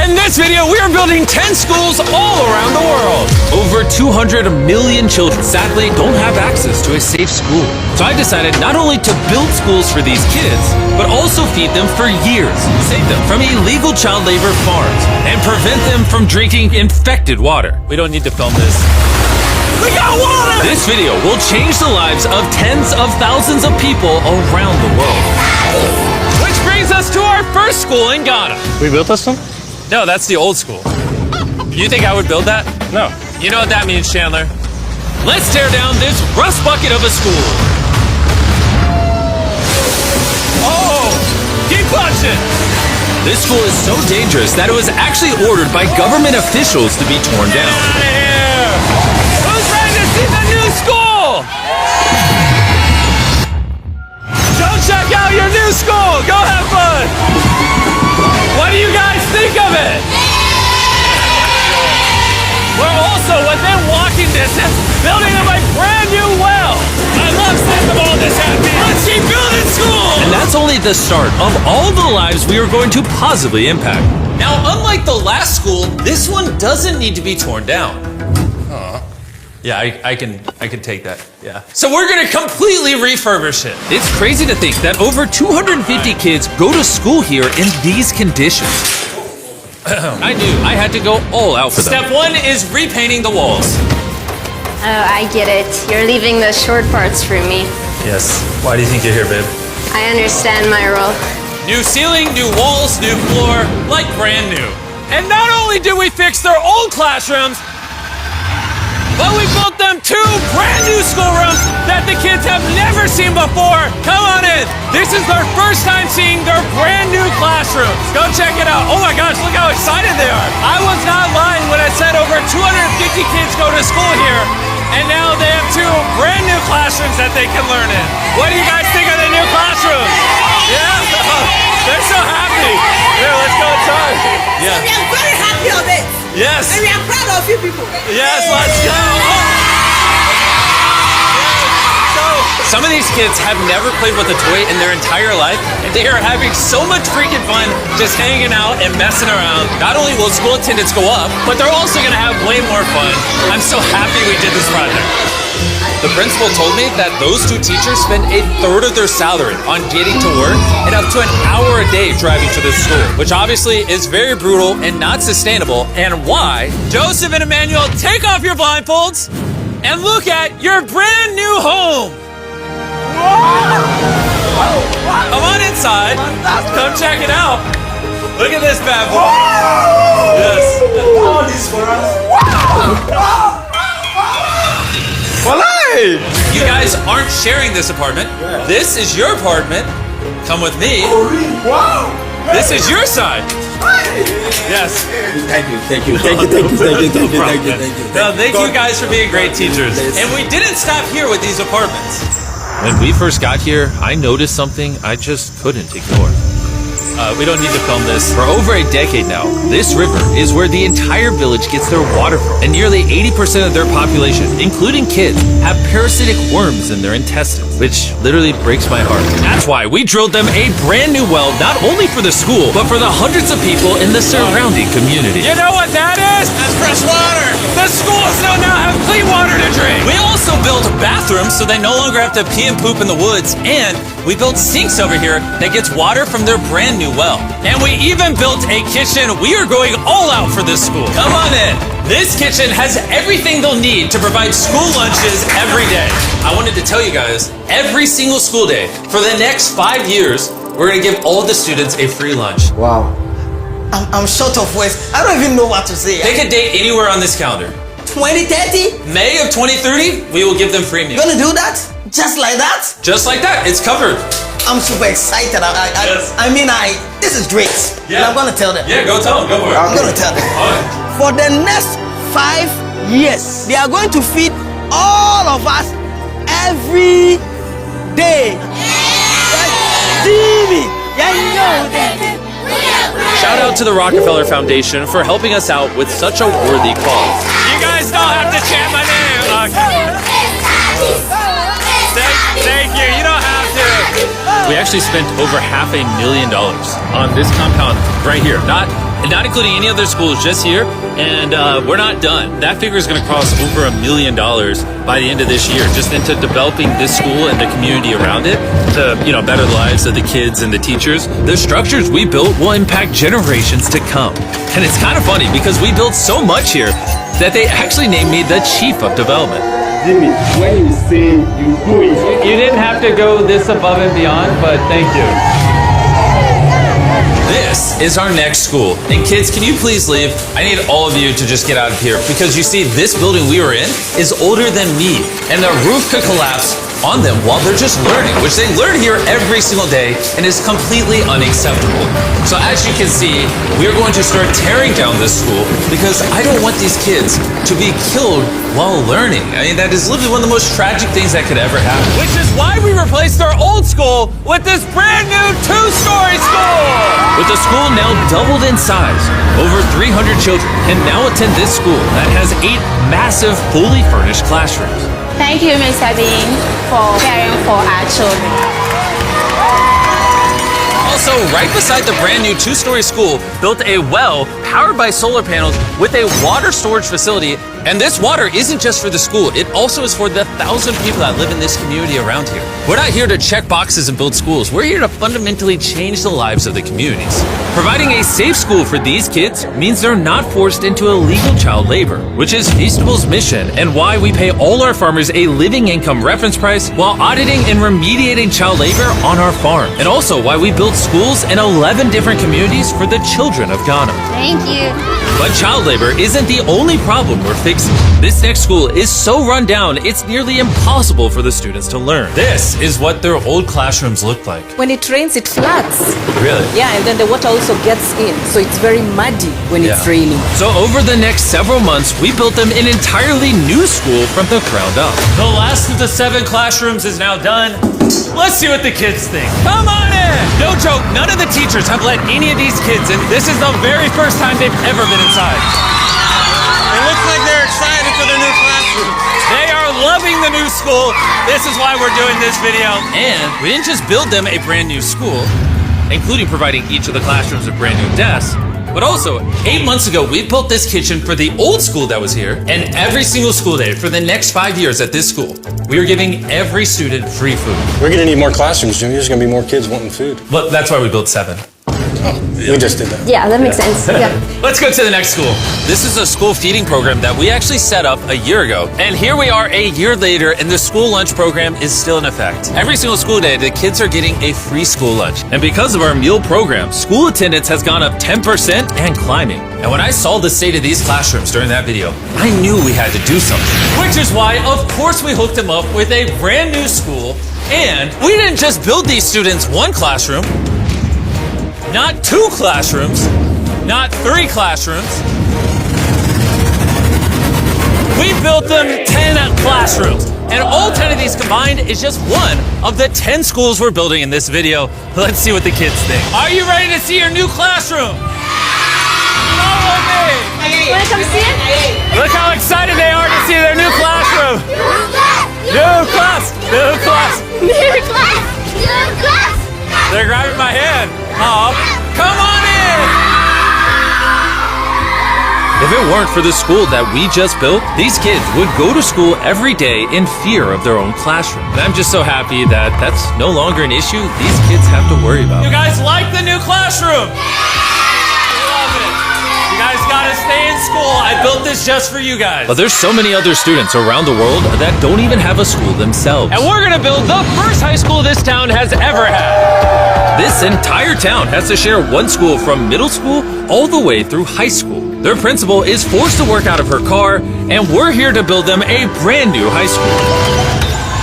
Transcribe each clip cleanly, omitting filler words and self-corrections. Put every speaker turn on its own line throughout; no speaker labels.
In this video, we are building 10 schools all around the world. Over 200 million children sadly don't have access to a safe school. So I decided not only to build schools for these kids, but also feed them for years, save them from illegal child labor farms, and prevent them from drinking infected water. We don't need to film this. We got water! This video will change the lives of tens of thousands of people around the world. Which brings us to our first school in Ghana.
We built this one?
No, that's the old school. You think I would build that?
No.
You know what that means, Chandler? Let's tear down this rust bucket of a school. Oh, keep punching. This school is so dangerous that it was actually ordered by government officials to be torn down. Get out of here! Who's ready to see the new school? Go check out your new school. Go have fun. What do you guys think of it? We're also within walking distance building them a brand new well. I love seeing them all this happy. Let's keep building schools. And that's only the start of all the lives we are going to positively impact. Now, unlike the last school, this one doesn't need to be torn down. Yeah, I can take that. Yeah. So we're gonna completely refurbish it. It's crazy to think that over 250 kids go to school here in these conditions. I knew I had to go all out for them. Step one is repainting the walls.
Oh, I get it. You're leaving the short parts for me.
Yes. Why do you think you're here, babe?
I understand my role.
New ceiling, new walls, new floor, like brand new. And not only did we fix their old classrooms, but we built them 2 brand new schoolrooms that the kids have never seen before. Come on in. This is their first time seeing their brand new classrooms. Go check it out. Oh my gosh, look how excited they are. I was not lying when I said over 250 kids go to school here, and now they have 2 brand new classrooms that they can learn in. What do you guys think of the new classrooms? Yeah, they're so happy. Here, let's go inside. Yeah.
We are very happy of it.
Yes.
And we are proud of you people.
Yes, let's go. So, some of these kids have never played with a toy in their entire life, and they are having so much freaking fun just hanging out and messing around. Not only will school attendance go up, but they're also going to have way more fun. I'm so happy we did this project. The principal told me that those 2 teachers spend 1/3 of their salary on getting to work and up to an hour a day driving to this school, which obviously is very brutal and not sustainable, and why. Joseph and Emmanuel, take off your blindfolds and look at your brand new home. Come on inside. Come check it out. Look at this bad boy. Yes.
All this for us.
You guys aren't sharing this apartment. This is your apartment. Come with me.
Wow.
This is your side. Yes.
Thank you.
No, thank you guys for being great teachers. And we didn't stop here with these apartments. When we first got here, I noticed something I just couldn't ignore. We don't need to film this. For over a decade now, this river is where the entire village gets their water from. And nearly 80% of their population, including kids, have parasitic worms in their intestines, which literally breaks my heart. That's why we drilled them a brand new well, not only for the school, but for the hundreds of people in the surrounding community. You know what that is? That's fresh water. The schools now have clean water to drink. We also built bathrooms so they no longer have to pee and poop in the woods. And we built sinks over here that gets water from their brand new well. And we even built a kitchen. We are going all out for this school. Come on in. This kitchen has everything they'll need to provide school lunches every day. I wanted to tell you guys, every single school day for the next 5 years, we're going to give all the students a free lunch.
Wow.
I'm short of words. I don't even know what to say.
Pick a date anywhere on this calendar.
2030?
May of 2030, we will give them free meals.
Gonna do that? Just like that?
Just like that, it's covered.
I'm super excited.
Yes.
This is great.
Yeah.
And I'm gonna tell them.
Yeah, go tell them, go for it.
I'm gonna tell them.
All right.
For the next 5 years, they are going to feed all of us every day. TV. Yeah, you know that.
Shout out to the Rockefeller Foundation for helping us out with such a worthy cause. You guys don't have to chant my name. Thank you. You don't have to. We actually spent over $500,000 on this compound right here. Not not including any other schools, just here. And we're not done. That figure is going to cross over $1 million by the end of this year, just into developing this school and the community around it to, better the lives of the kids and the teachers. The structures we built will impact generations to come. And it's kind of funny because we built so much here that they actually named me the Chief of Development.
Jimmy, when you say you do it,
You didn't have to go this above and beyond, but thank you. This is our next school. And kids, can you please leave? I need all of you to just get out of here because you see, this building we were in is older than me, and the roof could collapse on them while they're just learning, which they learn here every single day and is completely unacceptable. So as you can see, we're going to start tearing down this school because I don't want these kids to be killed while learning. I mean, that is literally one of the most tragic things that could ever happen. Which is why we replaced our old school with this brand new 2-story school! With the school now doubled in size, over 300 children can now attend this school that has 8 massive, fully furnished classrooms.
Thank you, Mr. Dean, for caring for our children.
Also, right beside the brand new 2-story school, built a well powered by solar panels with a water storage facility. And this water isn't just for the school, it also is for the 1,000 people that live in this community around here. We're not here to check boxes and build schools. We're here to fundamentally change the lives of the communities. Providing a safe school for these kids means they're not forced into illegal child labor, which is Feastable's mission and why we pay all our farmers a living income reference price while auditing and remediating child labor on our farm. And also why we build schools in 11 different communities for the children of Ghana.
Thank you.
But child labor isn't the only problem we're fixing. This next school is so run down, it's nearly impossible for the students to learn. This is what their old classrooms look like.
When it rains, it floods.
Really?
Yeah, and then the water also gets in, so it's very muddy when it's raining.
So over the next several months, we built them an entirely new school from the ground up. The last of the 7 classrooms is now done. Let's see what the kids think. Come on in! No joke, none of the teachers have let any of these kids in. This is the very first time they've ever been inside.
It looks like they're excited for their new classroom.
They are loving the new school. This is why we're doing this video. And we didn't just build them a brand new school, including providing each of the classrooms with brand new desks, but also 8 months ago, we built this kitchen for the old school that was here, and every single school day for the next 5 years at this school, we are giving every student free food.
We're going to need more classrooms, Jimmy. There's going to be more kids wanting food.
Well, that's why we built 7.
We just did that.
Yeah, that makes sense. Yeah.
Let's go to the next school. This is a school feeding program that we actually set up a year ago. And here we are a year later, and the school lunch program is still in effect. Every single school day, the kids are getting a free school lunch. And because of our meal program, school attendance has gone up 10% and climbing. And when I saw the state of these classrooms during that video, I knew we had to do something. Which is why, of course, we hooked them up with a brand new school. And we didn't just build these students 1 classroom, not 2 classrooms, not 3 classrooms. We built them 10 classrooms. And all 10 of these combined is just one of the 10 schools we're building in this video. Let's see what the kids think. Are you ready to see your new classroom? Follow me!
Want to come see it?
Look how excited they are to see their new classroom. New class! New class!
New class! New class!
They're grabbing my hand. Oh, come on in! If it weren't for the school that we just built, these kids would go to school every day in fear of their own classroom. And I'm just so happy that that's no longer an issue these kids have to worry about. You guys like the new classroom? Love it. You guys gotta stay in school. I built this just for you guys. But there's so many other students around the world that don't even have a school themselves. And we're gonna build the first high school this town has ever had. This entire town has to share one school from middle school all the way through high school. Their principal is forced to work out of her car, and we're here to build them a brand new high school.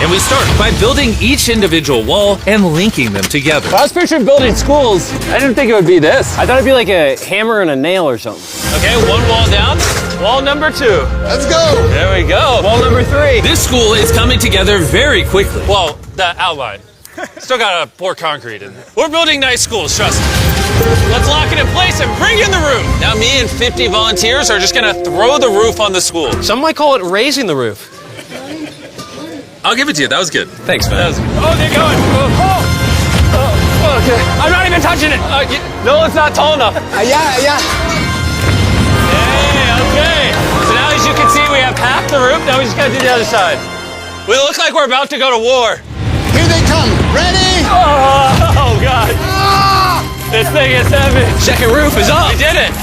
And we start by building each individual wall and linking them together.
If I was picturing building schools, I didn't think it would be this. I thought it'd be like a hammer and a nail or something.
Okay, 1 wall down. Wall number 2.
Let's go.
There we go.
Wall number 3.
This school is coming together very quickly. Well, the outline. Still gotta pour concrete in there. We're building nice schools, trust me. Let's lock it in place and bring in the roof. Now me and 50 volunteers are just gonna throw the roof on the school.
Some might call it raising the roof.
I'll give it to you. That was good.
Thanks, man.
That was good. Oh, they're going.
Okay. I'm not even touching it.
No, it's not tall enough.
Yeah.
we just gotta do the other side.
We look like we're about to go to war.
Here they come. Ready?
Oh, God. This thing is heavy.
Second roof is up. We did it.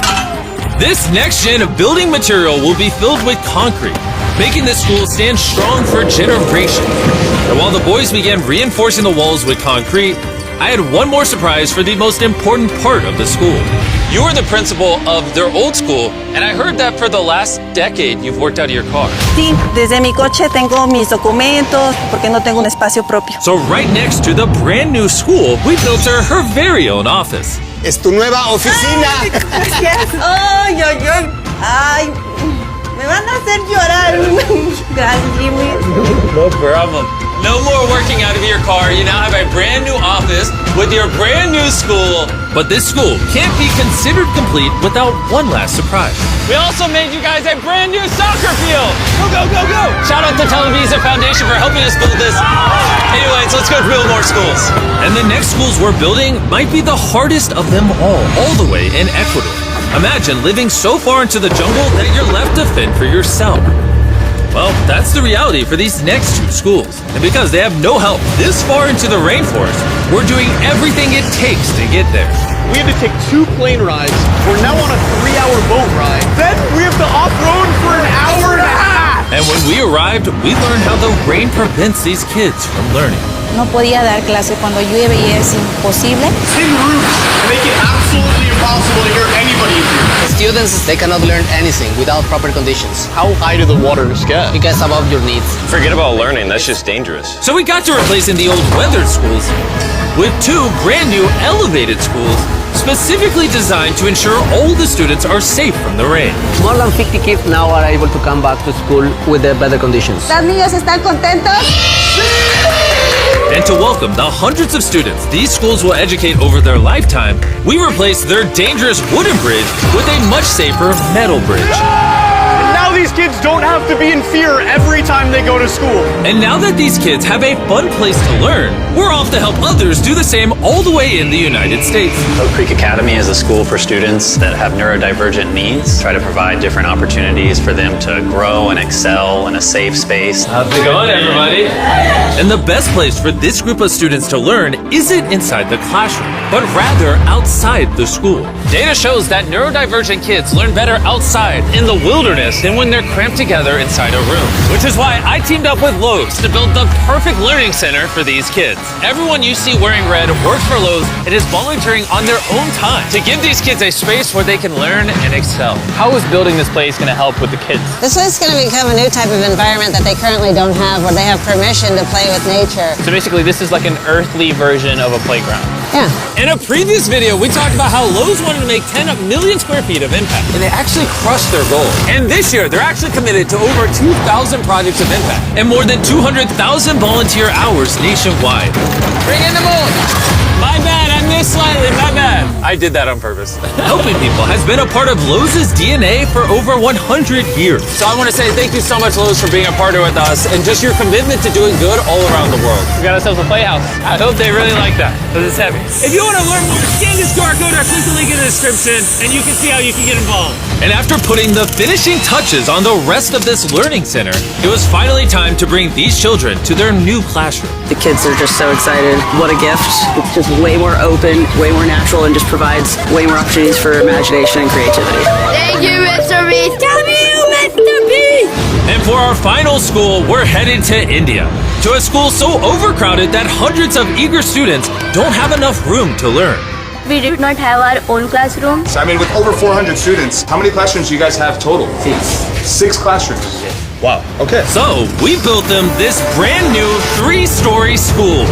This next gen of building material will be filled with concrete, making this school stand strong for generations. And while the boys began reinforcing the walls with concrete, I had one more surprise for the most important part of the school. You were the principal of their old school, and I heard that for the last decade you've worked out of your car.
Sí, desde mi coche tengo mis documentos porque no tengo un espacio propio.
So right next to the brand new school, we built her very own office.
Es tu nueva oficina.
Gracias. Ay, ay, ay. Ay, me van a hacer llorar. Gracias, Jimmy.
No problem. No more working out of your car. You now have a brand new office with your brand new school. But this school can't be considered complete without one last surprise.
We also made you guys a brand new soccer field. Go, go, go, go.
Shout out to Televisa Foundation for helping us build this. Anyways, let's go build more schools. And the next schools we're building might be the hardest of them all the way in Ecuador. Imagine living so far into the jungle that you're left to fend for yourself. Well, that's the reality for these next two schools. And because they have no help this far into the rainforest, we're doing everything it takes to get there.
We had to take 2 plane rides. We're now on a 3-hour boat ride. Then we have to off-road for an hour and a half.
And when we arrived, we learned how the rain prevents these kids from learning.
No podía dar clase cuando llueve y es imposible.
Thin roofs make it absolutely impossible to hear anybody in here.
Students, they cannot learn anything without proper conditions.
How high do the waters get?
It gets above your needs.
Forget about learning. That's just dangerous.
So we got to replacing the old weathered schools with 2 brand new elevated schools specifically designed to ensure all the students are safe from the rain.
More than 50 kids now are able to come back to school with the better conditions.
¿Los niños están contentos?
And to welcome the hundreds of students these schools will educate over their lifetime, we replaced their dangerous wooden bridge with a much safer metal bridge.
And now these kids don't have to be in fear every time they go to school.
And now that these kids have a fun place to learn, we're off to help others do the same all the way in the United States.
Oak Creek Academy is a school for students that have neurodivergent needs. Try to provide different opportunities for them to grow and excel in a safe space.
How's it going, everybody? And the best place for this group of students to learn isn't inside the classroom, but rather outside the school. Data shows that neurodivergent kids learn better outside in the wilderness than when they're cramped together inside a room. Which is why I teamed up with Lowe's to build the perfect learning center for these kids. Everyone you see wearing red works for Lowe's and is volunteering on their own time to give these kids a space where they can learn and excel.
How is building this place going to help with the kids?
This is going to become a new type of environment that they currently don't have, where they have permission to play with nature.
So basically, this is like an earthly version of a playground.
Yeah.
In a previous video, we talked about how Lowe's wanted to make 10 million square feet of impact, and they actually crushed their goal. And this year, they're actually committed to over 2,000 projects of impact and more than 200,000 volunteer hours nationwide.
Bring in the moon!
My bad, I missed slightly, my bad. I did that on purpose. Helping people has been a part of Lowe's DNA for over 100 years. So I want to say thank you so much, Lowe's, for being a partner with us and just your commitment to doing good all around the world.
We got ourselves a playhouse.
I hope they really like that, because it's heavy. If you want to learn more, scan this QR code or click the link in the description, and you can see how you can get involved. And after putting the finishing touches on the rest of this learning center, it was finally time to bring these children to their new classroom.
The kids are just so excited. What a gift. It's just way more open, way more natural, and just provides way more opportunities for imagination and creativity.
Thank you, Mr. B. Mr. B.
And for our final school, we're headed to India, to a school so overcrowded that hundreds of eager students don't have enough room to learn.
We did not have our own classroom.
So, I mean, with over 400 students, how many classrooms do you guys have total? 6 classrooms. Wow. Okay.
So we built them this brand new 3-story school.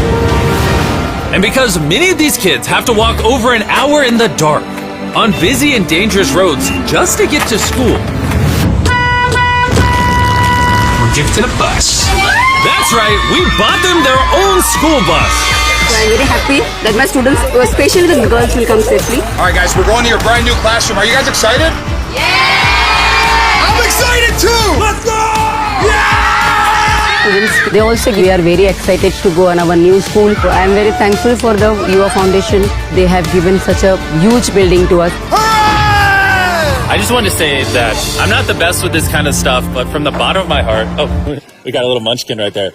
And because many of these kids have to walk over an hour in the dark on busy and dangerous roads just to get to school, we're gifted a bus. That's right, we bought them their own school bus.
I'm very happy that my students, especially the girls, will come safely.
All right, guys, we're going to your brand new classroom. Are you guys excited? Yeah! I'm excited too! Let's go!
Students, they also we are very excited to go on our new school. I am very thankful for the UA Foundation. They have given such a huge building to us.
I I just wanted to say that I'm not the best with this kind of stuff, but from the bottom of my heart, oh, we got a little munchkin right there.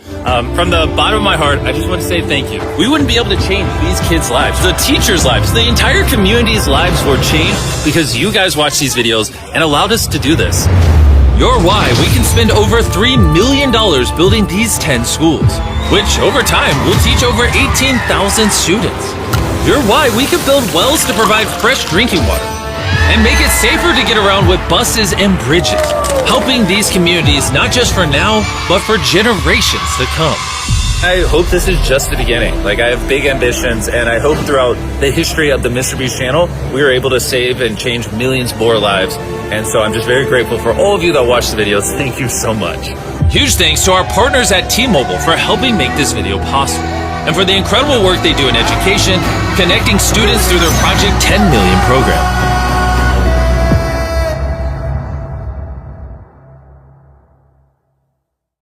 From the bottom of my heart, I just want to say thank you. We wouldn't be able to change these kids' lives, the teachers' lives, the entire community's lives were changed because you guys watched these videos and allowed us to do this. You're why we can spend over $3 million building these 10 schools, which over time will teach over 18,000 students. You're why we can build wells to provide fresh drinking water and make it safer to get around with buses and bridges, helping these communities not just for now, but for generations to come. I hope this is just the beginning. Like, I have big ambitions, and I hope throughout the history of the Mr. Beast channel, we are able to save and change millions more lives. And so I'm just very grateful for all of you that watch the videos. Thank you so much. Huge thanks to our partners at T-Mobile for helping make this video possible, and for the incredible work they do in education, connecting students through their Project 10 Million program.